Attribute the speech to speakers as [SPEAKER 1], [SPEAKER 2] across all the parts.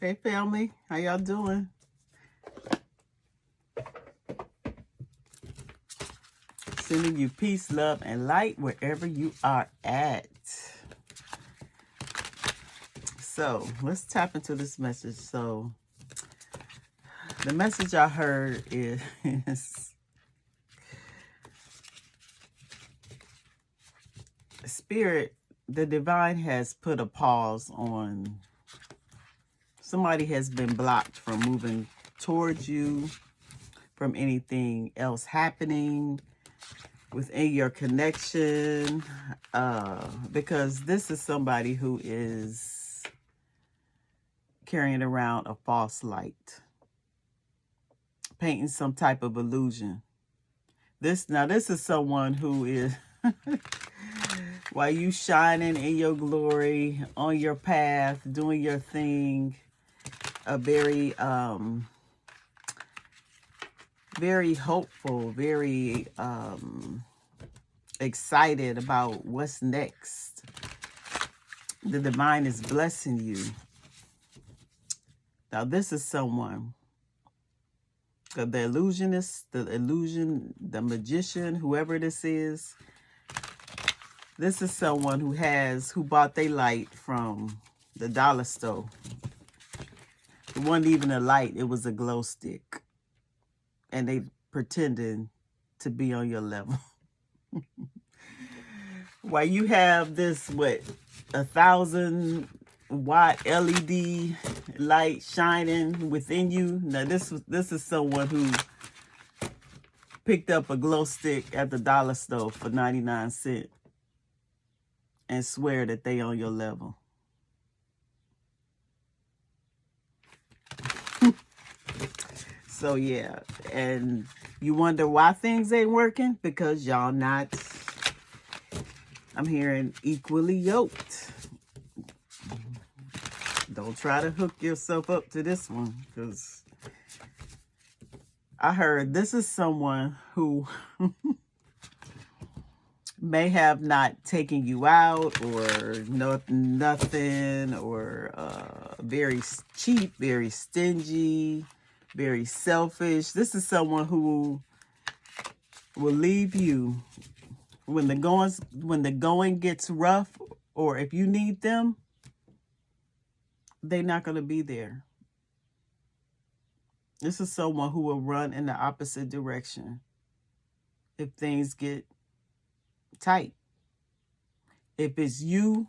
[SPEAKER 1] Hey family, how y'all doing? Sending you peace, love, and light wherever you are at. So let's tap into this message. So the message I heard is Spirit, the divine has put a pause on. Somebody has been blocked from moving towards you, from anything else happening within your connection, because this is somebody who is carrying around a false light, painting some type of illusion. This is someone who is while you shining in your glory, on your path, doing your thing, a very very hopeful, very excited about what's next. The divine is blessing you. Now this is someone, the illusionist, the magician, whoever this is someone who bought their light from the dollar store. It wasn't even a light, it was a glow stick. And they pretending to be on your level. While you have this, 1,000-watt LED light shining within you. Now this is someone who picked up a glow stick at the dollar store for 99 cents and swear that they on your level. So yeah, and you wonder why things ain't working? Because y'all not, I'm hearing, equally yoked. Don't try to hook yourself up to this one, because I heard this is someone who may have not taken you out or nothing, or very cheap, very stingy, very selfish. This is someone who will leave you when the going gets rough, or if you need them, they're not going to be there. This is someone who will run in the opposite direction if things get tight. If it's you,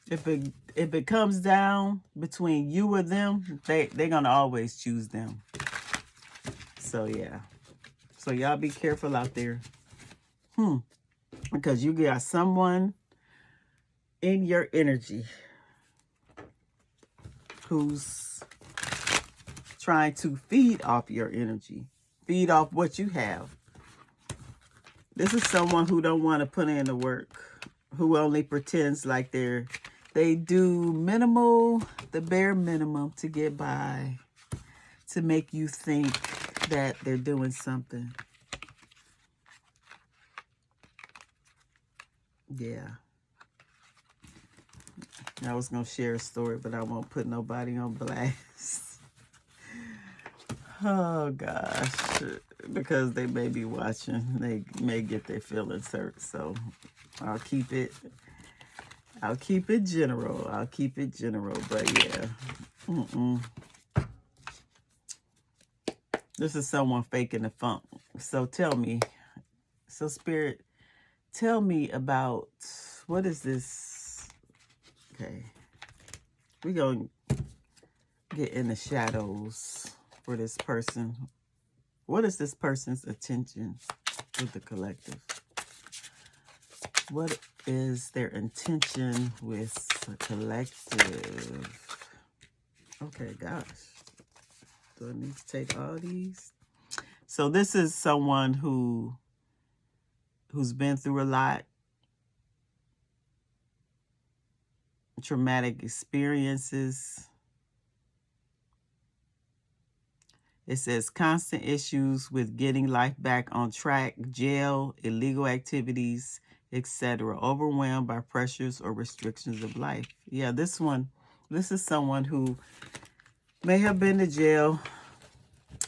[SPEAKER 1] if it comes down between you or them, they're gonna always choose them. So yeah, so y'all be careful out there, because you got someone in your energy who's trying to feed off your energy, feed off what you have. This is someone who don't want to put in the work, who only pretends like they do the bare minimum to get by, to make you think that they're doing something. Yeah. I was going to share a story, but I won't put nobody on blast. Oh, gosh. Because they may be watching. They may get their feelings hurt. So I'll keep it general. But yeah. This is someone faking the funk. So tell me. So Spirit, tell me about, what is this? Okay. We're going to get in the shadows for this person. What is this person's intention with the collective? What is their intention with the collective? Okay, gosh. Do I need to take all these? So this is someone who's been through a lot. Traumatic experiences. It says constant issues with getting life back on track, jail, illegal activities, etc. Overwhelmed by pressures or restrictions of life. Yeah, this one This is someone who may have been to jail,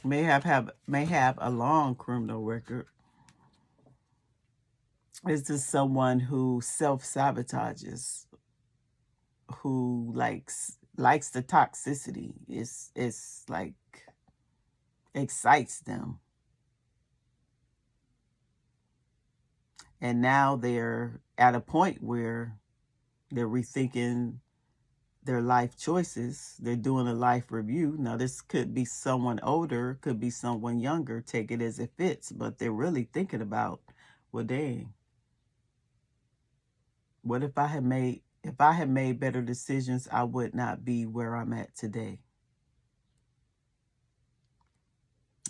[SPEAKER 1] may have a long criminal record. This is someone who self-sabotages, who likes the toxicity. It's like excites them. And now they're at a point where they're rethinking their life choices. They're doing a life review. Now, this could be someone older, could be someone younger. Take it as it fits. But they're really thinking about, well, dang, what if I had made better decisions, I would not be where I'm at today.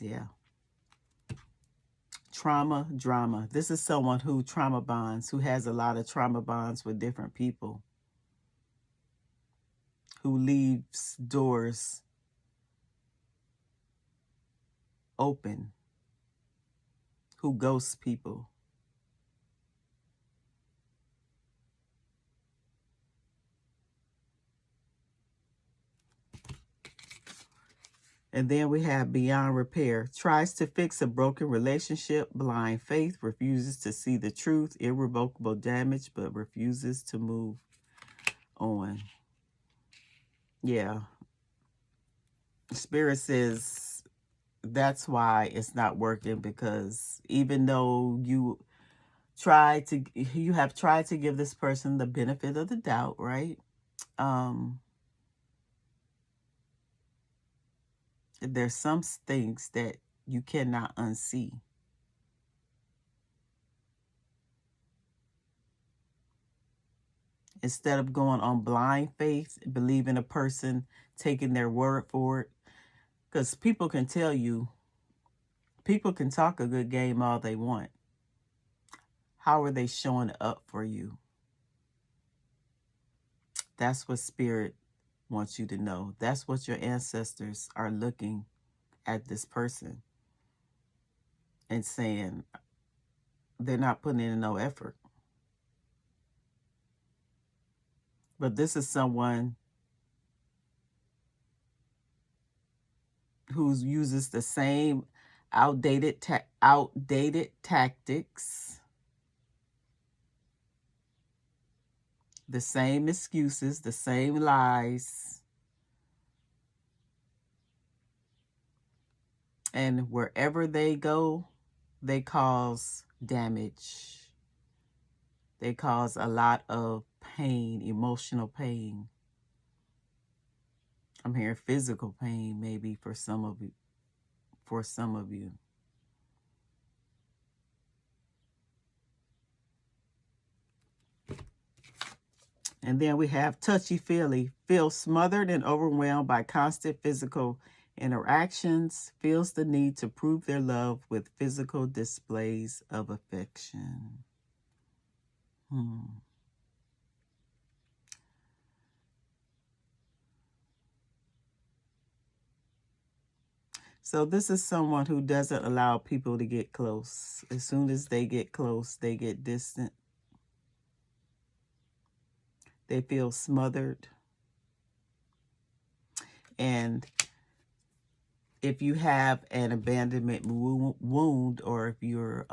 [SPEAKER 1] Yeah. Trauma, drama. This is someone who trauma bonds, who has a lot of trauma bonds with different people, who leaves doors open, who ghosts people. And then we have beyond repair. Tries to fix a broken relationship, blind faith, refuses to see the truth, irrevocable damage, but refuses to move on. Yeah. Spirit says that's why it's not working, because even though you have tried to give this person the benefit of the doubt, right? There's some things that you cannot unsee. Instead of going on blind faith, believing a person, taking their word for it, because people can tell you, people can talk a good game all they want. How are they showing up for you? That's what Spirit wants you to know. That's what your ancestors are looking at this person and saying they're not putting in no effort. But this is someone who uses the same outdated tactics, the same excuses, the same lies. And wherever they go, they cause damage. They cause a lot of pain, emotional pain. I'm hearing physical pain maybe for some of you. And then we have touchy-feely, feels smothered and overwhelmed by constant physical interactions, feels the need to prove their love with physical displays of affection. So this is someone who doesn't allow people to get close. As soon as they get close, they get distant. They feel smothered. And if you have an abandonment wound, or if you're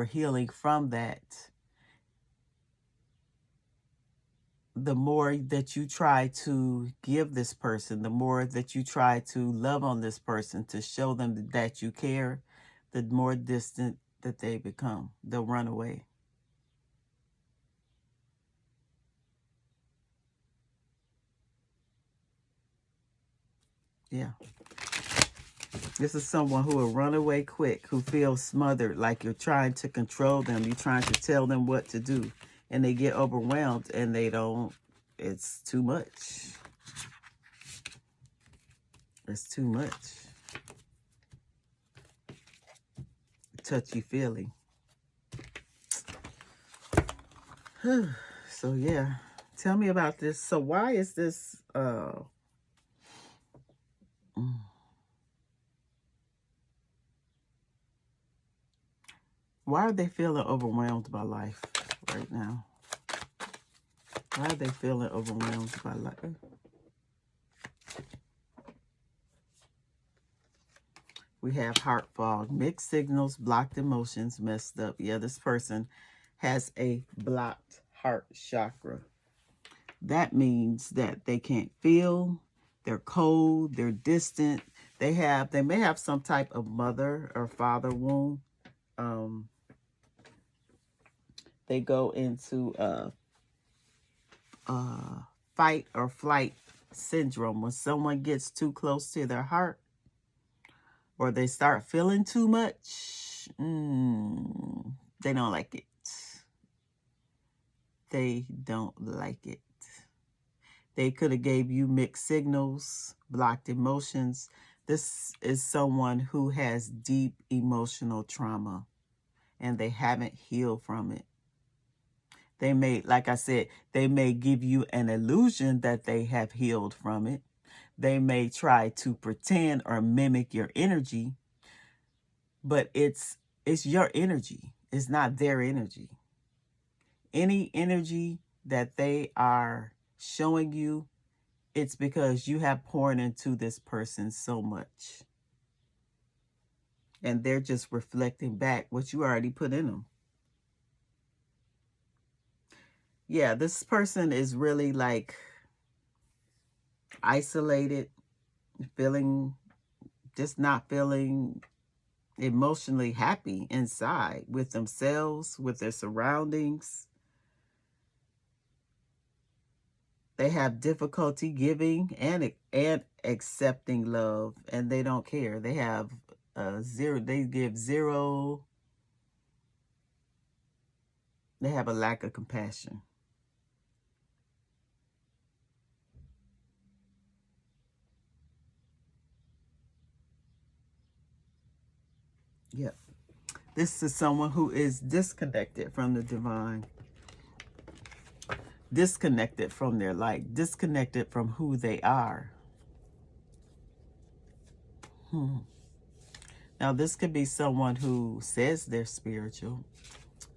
[SPEAKER 1] healing from that, the more that you try to give this person, the more that you try to love on this person, to show them that you care, the more distant that they become. They'll run away. Yeah. This is someone who will run away quick, who feels smothered, like you're trying to control them. You're trying to tell them what to do. And they get overwhelmed and they don't. It's too much. It's too much. Touchy-feely. So, yeah. Tell me about this. So, why is this... Why are they feeling overwhelmed by life right now? Why are they feeling overwhelmed by life? We have heart fog, mixed signals, blocked emotions, messed up. Yeah, this person has a blocked heart chakra. That means that they can't feel, they're cold, they're distant. They may have some type of mother or father wound. They go into fight or flight syndrome when someone gets too close to their heart, or they start feeling too much. They don't like it. They don't like it. They could have gave you mixed signals, blocked emotions. This is someone who has deep emotional trauma and they haven't healed from it. They may, like I said, they may give you an illusion that they have healed from it. They may try to pretend or mimic your energy, but it's your energy. It's not their energy. Any energy that they are showing you, it's because you have poured into this person so much. And they're just reflecting back what you already put in them. Yeah, this person is really like isolated, not feeling emotionally happy inside with themselves, with their surroundings. They have difficulty giving and accepting love, and they don't care. They have zero. They give zero. They have a lack of compassion. Yep. This is someone who is disconnected from the divine, disconnected from their light, disconnected from who they are. Now, this could be someone who says they're spiritual,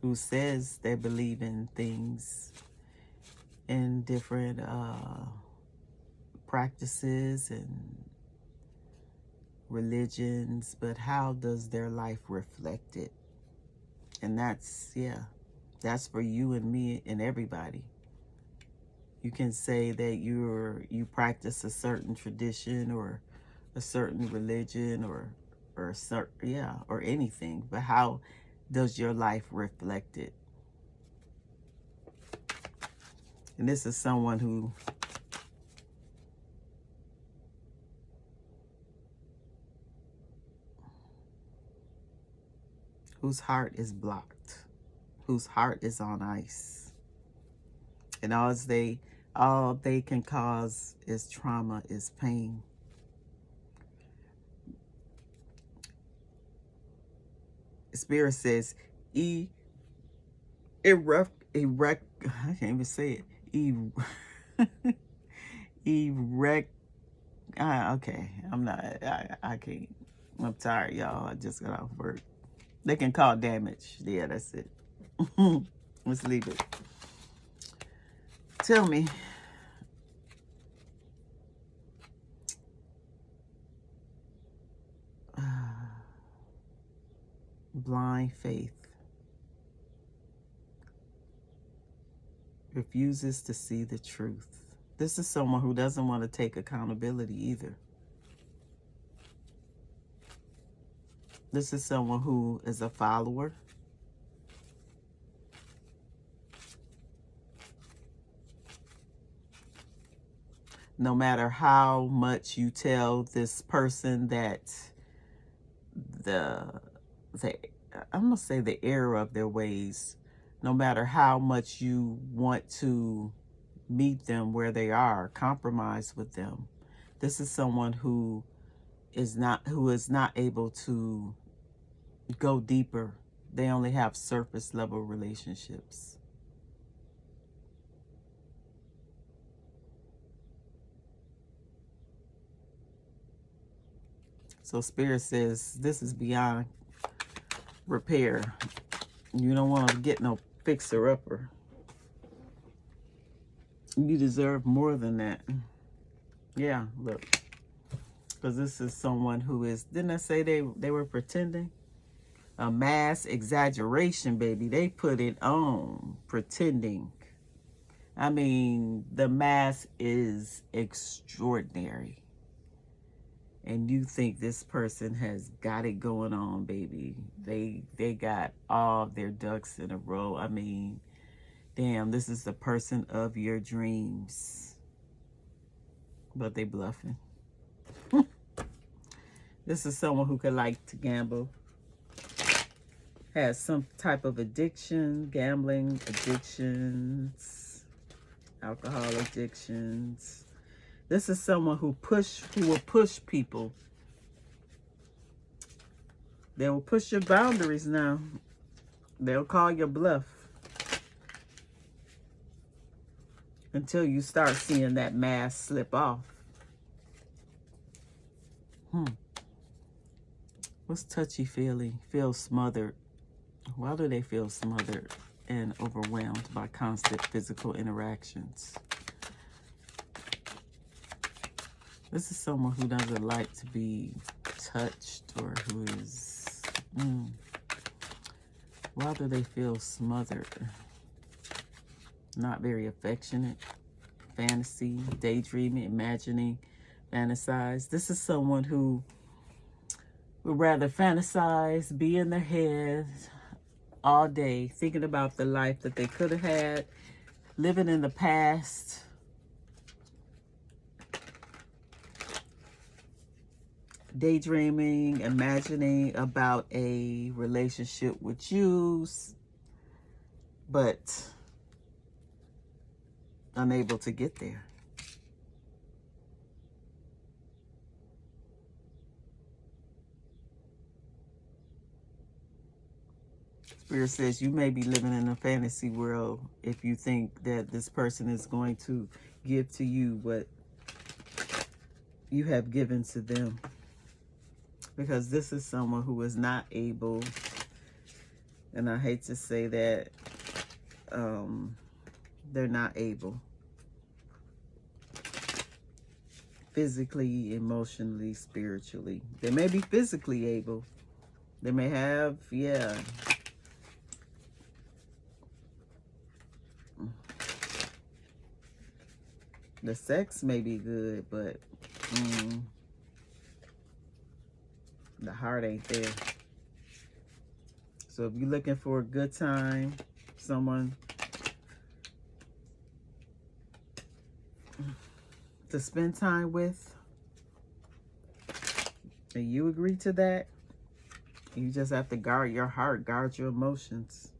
[SPEAKER 1] who says they believe in things, in different practices and religions, but how does their life reflect it? And that's for you and me and everybody. You can say that you practice a certain tradition or a certain religion or anything, but how does your life reflect it? And this is someone whose heart is blocked, whose heart is on ice, and all they can cause is trauma, is pain. Spirit says, I can't even say it. Okay, I can't. I'm tired, y'all. I just got off work. They can call damage. Yeah, that's it. Let's leave it. Tell me. Blind faith refuses to see the truth. This is someone who doesn't want to take accountability either. This is someone who is a follower. No matter how much you tell this person that I'm going to say the error of their ways, no matter how much you want to meet them where they are, compromise with them, this is someone who is not able to go deeper. They only have surface level relationships. So Spirit says this is beyond repair. You don't want to get no fixer-upper. You deserve more than that. Yeah, look. Because this is someone who is, didn't I say they were pretending? A mass exaggeration, baby. They put it on, pretending. I mean, the mask is extraordinary. And you think this person has got it going on, baby. They got all their ducks in a row. I mean, damn, this is the person of your dreams. But they bluffing. This is someone who could like to gamble. Has some type of addiction, gambling addictions, alcohol addictions. This is someone who will push people. They will push your boundaries now. They'll call your bluff until you start seeing that mask slip off. What's touchy-feely? Feel smothered. Why do they feel smothered and overwhelmed by constant physical interactions? This is someone who doesn't like to be touched, or who is... Why do they feel smothered? Not very affectionate. Fantasy, daydreaming, imagining, fantasize. This is someone who would rather fantasize, be in their head all day, thinking about the life that they could have had, living in the past. Daydreaming, imagining about a relationship with you, but unable to get there. Spirit says you may be living in a fantasy world if you think that this person is going to give to you what you have given to them. Because this is someone who is not able, and I hate to say that, they're not able. Physically, emotionally, spiritually. They may be physically able. They may have, yeah. The sex may be good, but the heart ain't there. So if you're looking for a good time, someone to spend time with, and you agree to that, you just have to guard your heart, guard your emotions,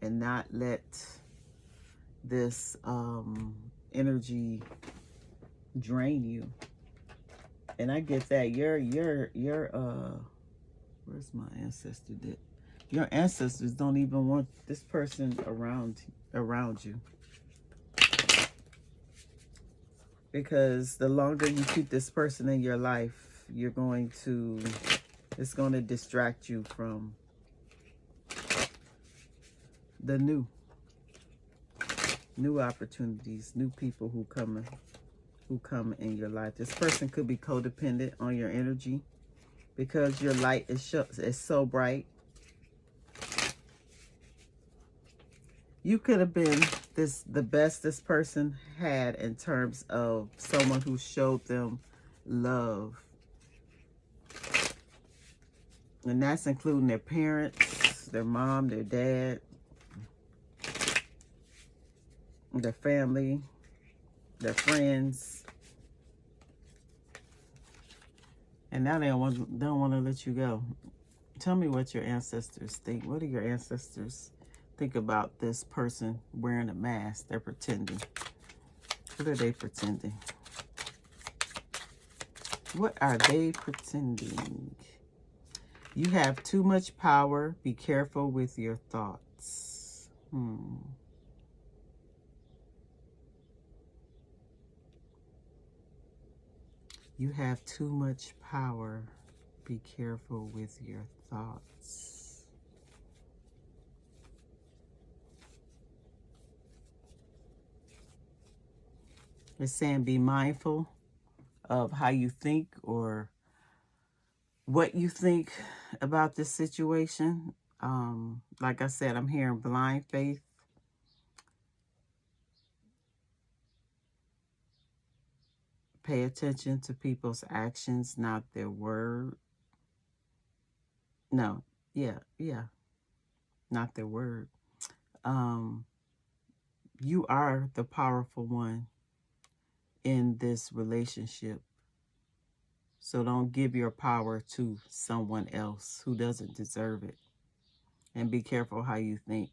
[SPEAKER 1] and not let this energy drain you. And I get that where's my ancestor did? Your ancestors don't even want this person around you. Because the longer you keep this person in your life, it's going to distract you from the new opportunities, new people who come in your life. This person could be codependent on your energy because your light is so bright. You could have been the best this person had in terms of someone who showed them love. And that's including their parents, their mom, their dad, their family, their friends. And now they don't want to let you go. Tell me what your ancestors think. What do your ancestors think about this person wearing a mask? They're pretending. What are they pretending? What are they pretending? You have too much power. Be careful with your thoughts. You have too much power. Be careful with your thoughts. It's saying be mindful of how you think or what you think about this situation. Like I said, I'm hearing blind faith. Pay attention to people's actions, not their word. No, yeah, not their word. You are the powerful one in this relationship. So don't give your power to someone else who doesn't deserve it. And be careful how you think.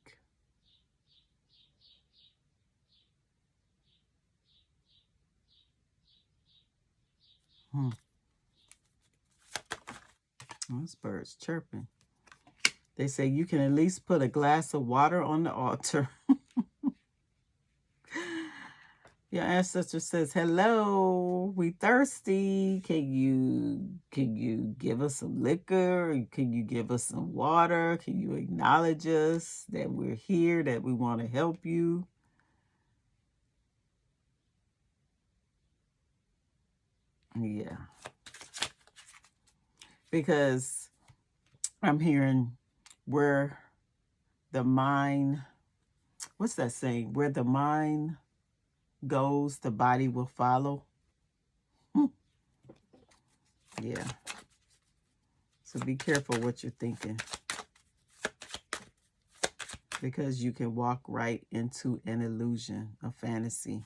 [SPEAKER 1] This bird's chirping. They say you can at least put a glass of water on the altar. Your ancestor says, hello, we thirsty. Can you give us some liquor? Can you give us some water? Can you acknowledge us that we're here, that we want to help you? Yeah. Because I'm hearing where the mind, what's that saying? Where the mind goes, the body will follow. Yeah. So be careful what you're thinking, because you can walk right into an illusion, a fantasy.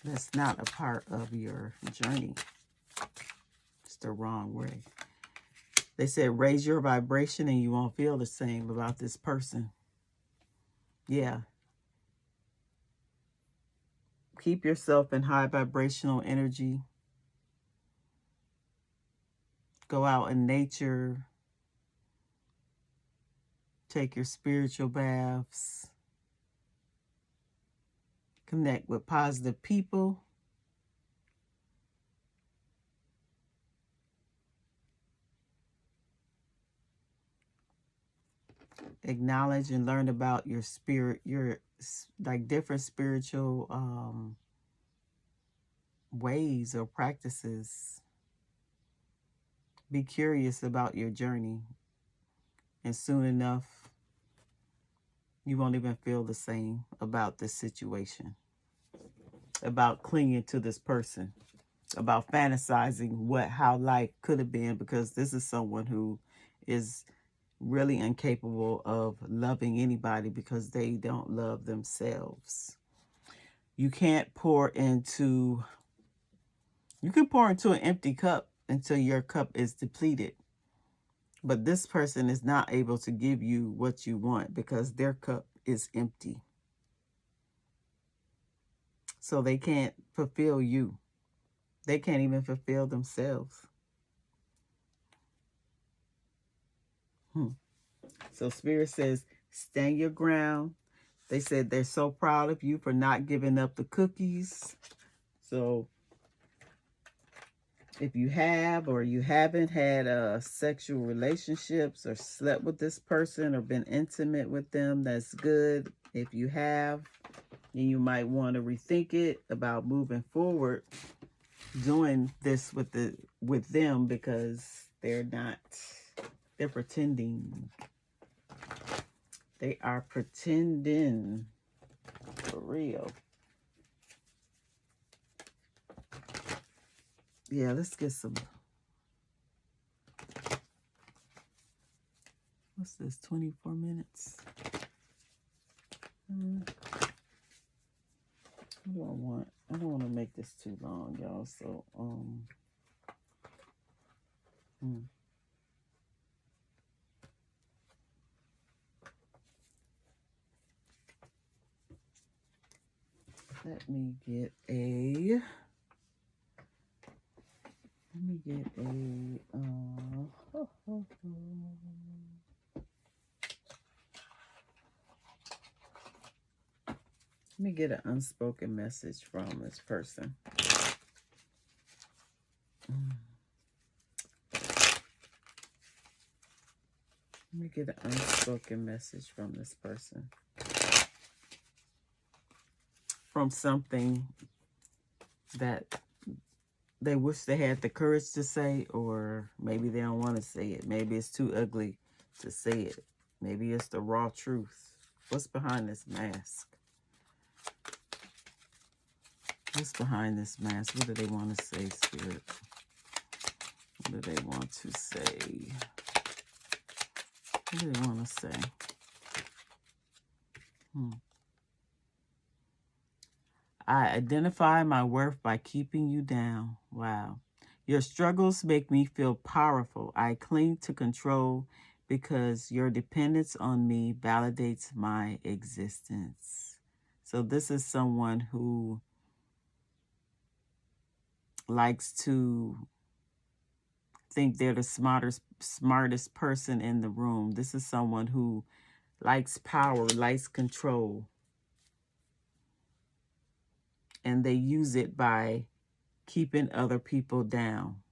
[SPEAKER 1] That's not a part of your journey. It's the wrong way. They said raise your vibration and you won't feel the same about this person. Yeah. Keep yourself in high vibrational energy. Go out in nature. Take your spiritual baths. Connect with positive people. Acknowledge and learn about your spirit, your like different spiritual ways or practices. Be curious about your journey, and soon enough you won't even feel the same about this situation, about clinging to this person, about fantasizing how life could have been, because this is someone who is really incapable of loving anybody because they don't love themselves. You can't pour into, you can pour into an empty cup until your cup is depleted. But this person is not able to give you what you want because their cup is empty. So they can't fulfill you. They can't even fulfill themselves. So Spirit says, stand your ground. They said they're so proud of you for not giving up the cookies. So if you have or you haven't had sexual relationships or slept with this person or been intimate with them, that's good. If you have, then you might want to rethink it about moving forward, doing this with them, because they're pretending. They are pretending for real. Yeah, let's get some. What's this? 24 minutes. What do I want? I don't want to make this too long, y'all. So, let me get a. Let me get an unspoken message from this person. Let me get an unspoken message from this person. from something that they wish they had the courage to say, or maybe they don't want to say it. Maybe it's too ugly to say it. Maybe it's the raw truth. What's behind this mask? What's behind this mask? What do they want to say, Spirit? What do they want to say? What do they want to say? I identify my worth by keeping you down. Wow. Your struggles make me feel powerful. I cling to control because your dependence on me validates my existence. So this is someone who likes to think they're the smartest person in the room. This is someone who likes power, likes control. And they use it by keeping other people down.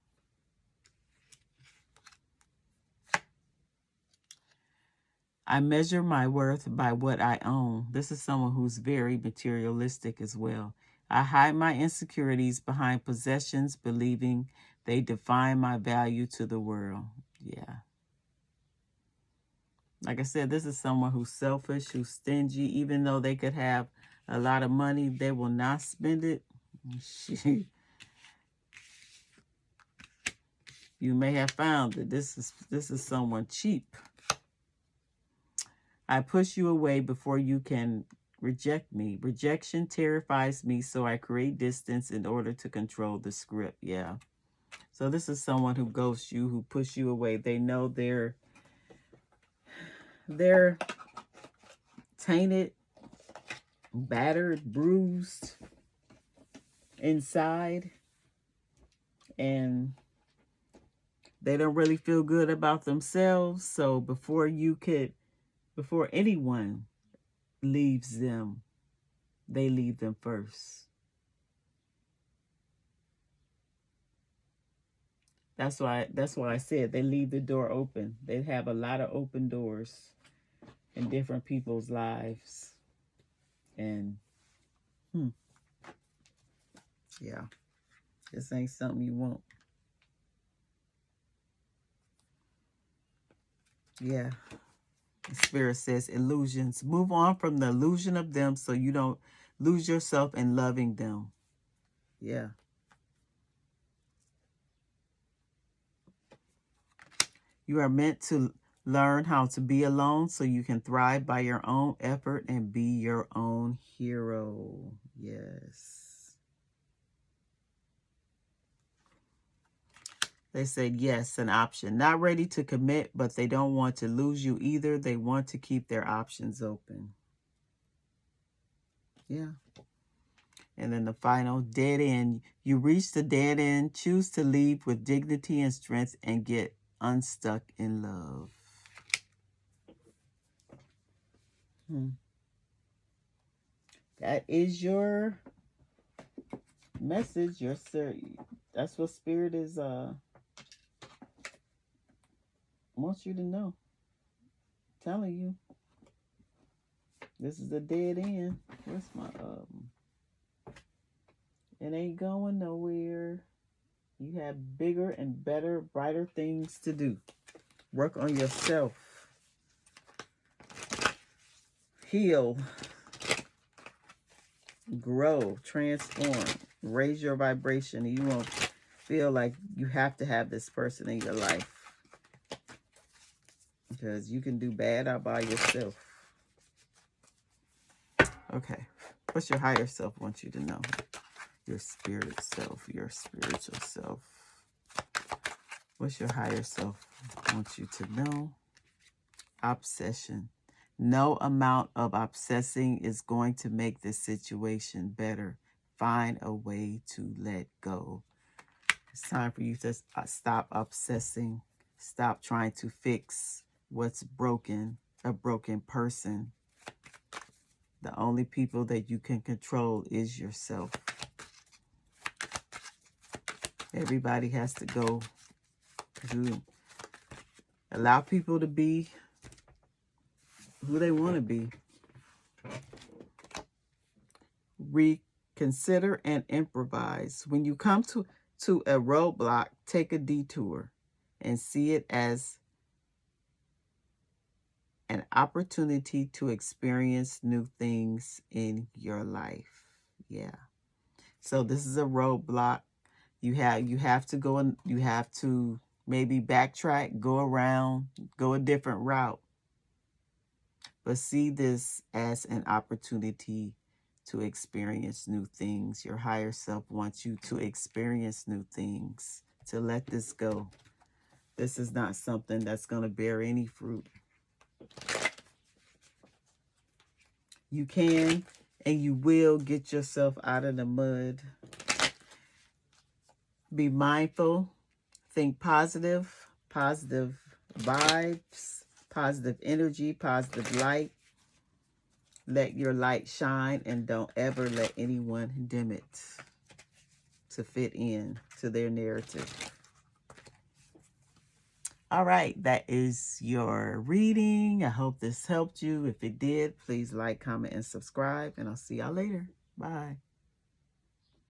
[SPEAKER 1] I measure my worth by what I own. This is someone who's very materialistic as well. I hide my insecurities behind possessions, believing they define my value to the world. Yeah. Like I said, this is someone who's selfish, who's stingy. Even though they could have a lot of money, they will not spend it. You may have found that this is someone cheap. I push you away before you can reject me. Rejection terrifies me, so I create distance in order to control the script. Yeah. So this is someone who ghosts you, who push you away. They know they're tainted, battered, bruised inside, and they don't really feel good about themselves. So before anyone leaves them, they leave them first. That's why I said they leave the door open. They have a lot of open doors in different people's lives. And yeah, this ain't something you want. Yeah. The Spirit says illusions. Move on from the illusion of them so you don't lose yourself in loving them. Yeah. You are meant to learn how to be alone so you can thrive by your own effort and be your own hero. Yes. They said yes, an option. Not ready to commit, but they don't want to lose you either. They want to keep their options open. Yeah. And then the final, dead end. You reach the dead end. Choose to leave with dignity and strength and get unstuck in love. That is your message, your sir. That's what Spirit is wants you to know. Telling you. This is a dead end. Where's my it ain't going nowhere. You have bigger and better, brighter things to do. Work on yourself. Heal. Grow. Transform. Raise your vibration. You won't feel like you have to have this person in your life. Because you can do bad all by yourself. Okay. What's your higher self wants you to know? Your spirit self. Your spiritual self. What's your higher self wants you to know? Obsession. No amount of obsessing is going to make this situation better. Find a way to let go. It's time for you to stop obsessing. Stop trying to fix what's broken, a broken person. The only people that you can control is yourself. Everybody has to go through. Allow people to be who they want to be. reconsider and improvise. When you come to a roadblock, take a detour and see it as an opportunity to experience new things in your life. Yeah. So this is a roadblock. You have to go and you have to maybe backtrack, go around, go a different route. But see this as an opportunity to experience new things. Your higher self wants you to experience new things, to let this go. This is not something that's going to bear any fruit. You can and you will get yourself out of the mud. Be mindful. Think positive. Positive vibes. Positive energy. Positive light. Let your light shine and don't ever let anyone dim it to fit in to their narrative. All right, that is your reading. I hope this helped you. If it did, please like, comment, and subscribe, and I'll see y'all later. Bye.